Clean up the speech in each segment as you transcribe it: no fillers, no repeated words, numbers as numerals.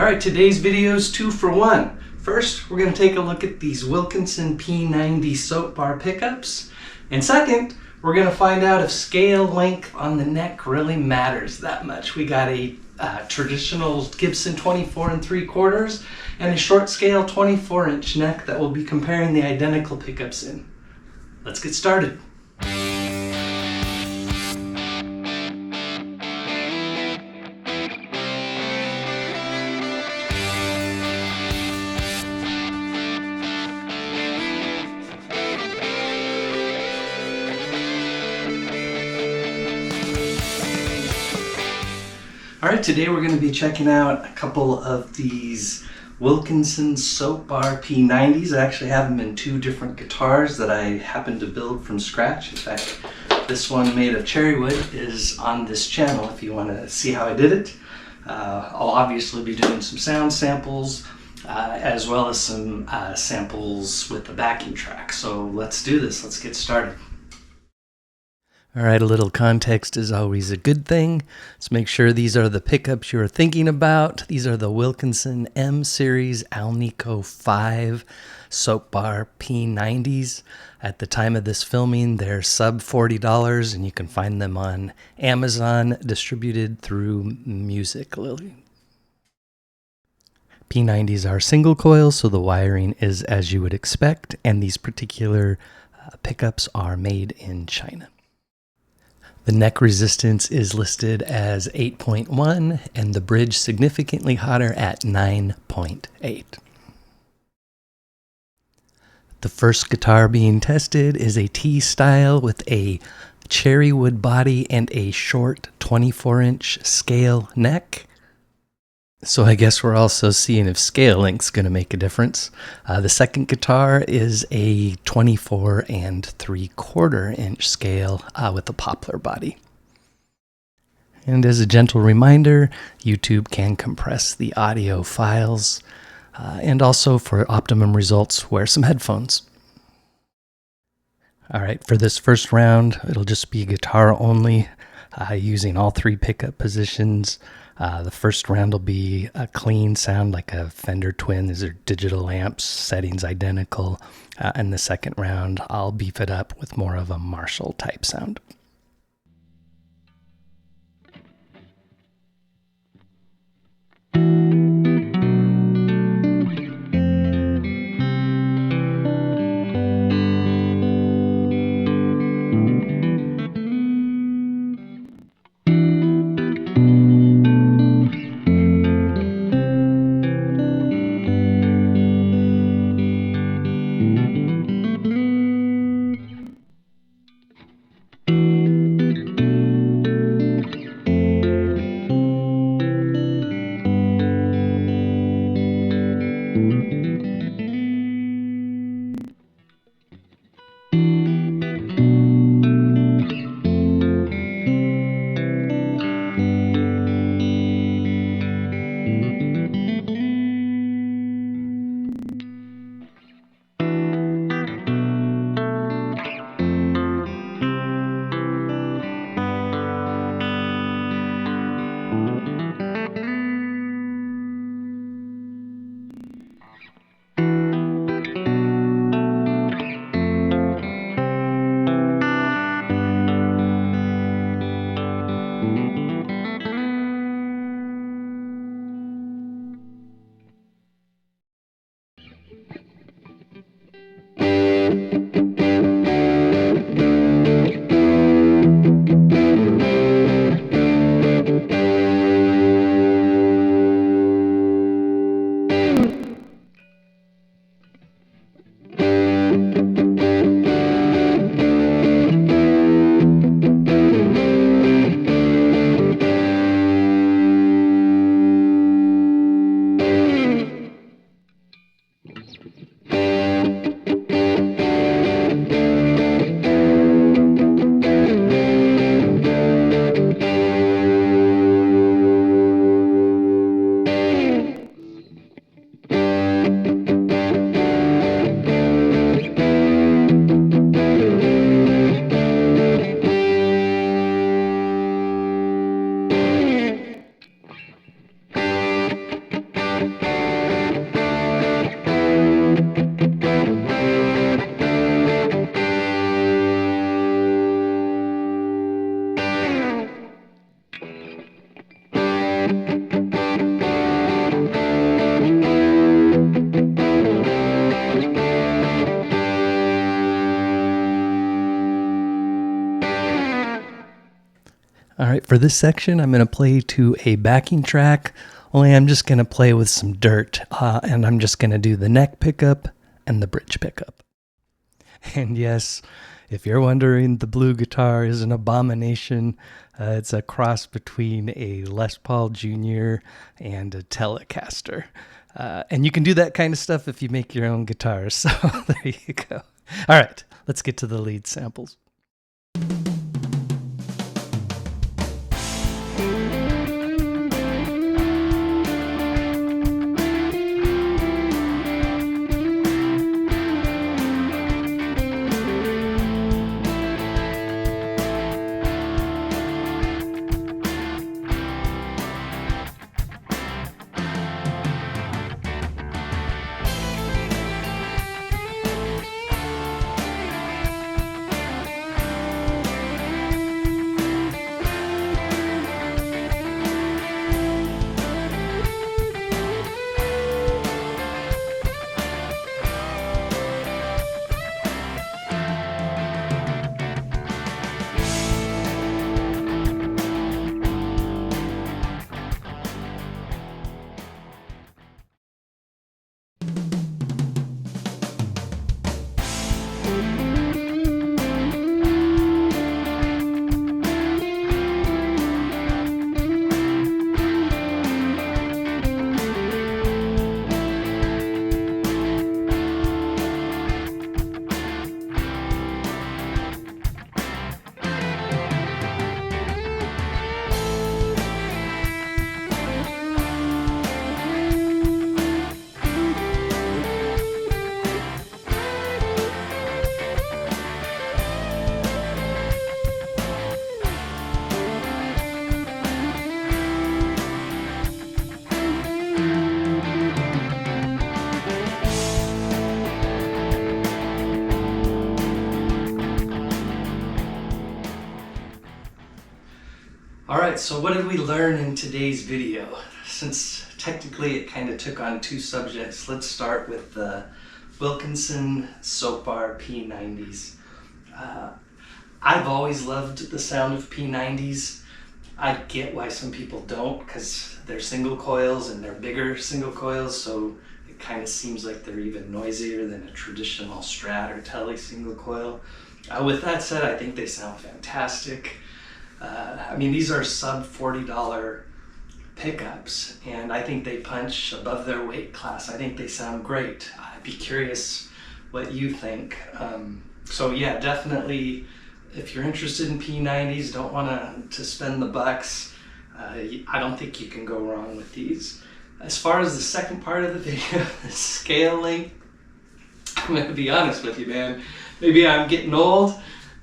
Alright, today's video is 2 for 1. First, we're going to take a look at these Wilkinson P90 soap bar pickups. And second, we're going to find out if scale length on the neck really matters that much. We got a traditional Gibson 24 3/4 and a short scale 24-inch neck that we'll be comparing the identical pickups in. Let's get started. Alright, today we're going to be checking out a couple of these Wilkinson Soap Bar P90s. I actually have them in 2 different guitars that I happened to build from scratch. In fact, this one made of cherry wood is on this channel if you want to see how I did it. I'll obviously be doing some sound samples as well as some samples with the backing track. So let's do this. Let's get started. All right, a little context is always a good thing. Let's make sure these are the pickups you're thinking about. These are the Wilkinson M Series Alnico V Soap Bar P90s. At the time of this filming, they're sub $40, and you can find them on Amazon, distributed through Musical.ly. P90s are single coil, so the wiring is as you would expect, and these particular pickups are made in China. The neck resistance is listed as 8.1 and the bridge significantly hotter at 9.8. The first guitar being tested is a T-style with a cherry wood body and a short 24-inch scale neck. So I guess we're also seeing if scale length's going to make a difference. The second guitar is a 24 3/4-inch scale with a poplar body. And as a gentle reminder, YouTube can compress the audio files, and also for optimum results, wear some headphones. All right, for this first round, it'll just be guitar only, using all 3 pickup positions. The first round will be a clean sound like a Fender Twin. These are digital amps, settings identical. And the second round, I'll beef it up with more of a Marshall type sound. For this section, I'm going to play to a backing track, only I'm just going to play with some dirt, and I'm just going to do the neck pickup and the bridge pickup. And yes, if you're wondering, the blue guitar is an abomination. It's a cross between a Les Paul Jr. and a Telecaster. And you can do that kind of stuff if you make your own guitars. So there you go. All right, let's get to the lead samples. Alright, so what did we learn in today's video? Since technically it kind of took on two subjects, let's start with the Wilkinson Soap Bar P90s. I've always loved the sound of P90s. I get why some people don't, because they're single coils and they're bigger single coils, so it kind of seems like they're even noisier than a traditional Strat or Tele single coil. With that said, I think they sound fantastic. I mean, these are sub $40 pickups, and I think they punch above their weight class. I think they sound great. I'd be curious what you think. So yeah, definitely, if you're interested in P90s, don't want to spend the bucks, I don't think you can go wrong with these. As far as the second part of the video, the scaling, I'm going to be honest with you, man. Maybe I'm getting old,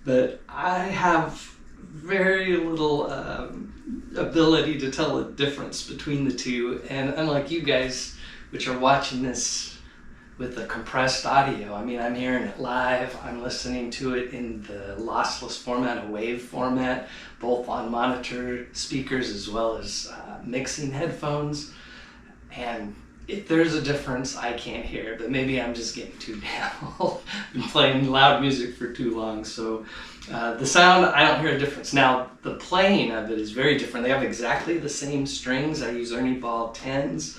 but I have very little ability to tell the difference between the two, and unlike you guys, which are watching this with the compressed audio, I mean, I'm hearing it live, I'm listening to it in the lossless format, a wave format, both on monitor speakers as well as mixing headphones, and if there's a difference, I can't hear it, but maybe I'm just getting too damn old. Been playing loud music for too long, so the sound, I don't hear a difference. Now, the playing of it is very different. They have exactly the same strings. I use Ernie Ball 10s,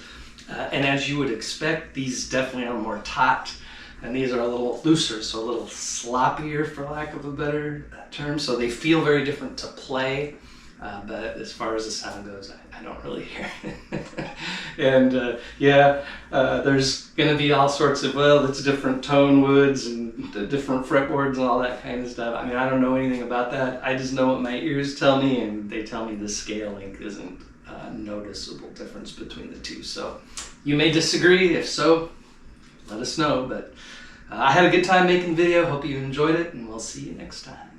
and as you would expect, these definitely are more taut, and these are a little looser, so a little sloppier, for lack of a better term, so they feel very different to play. But as far as the sound goes, I don't really hear it. And there's going to be all sorts of, well, it's different tone woods and different fretboards and all that kind of stuff. I mean, I don't know anything about that. I just know what my ears tell me, and they tell me the scaling isn't a noticeable difference between the two. So you may disagree. If so, let us know. But I had a good time making the video. Hope you enjoyed it, and we'll see you next time.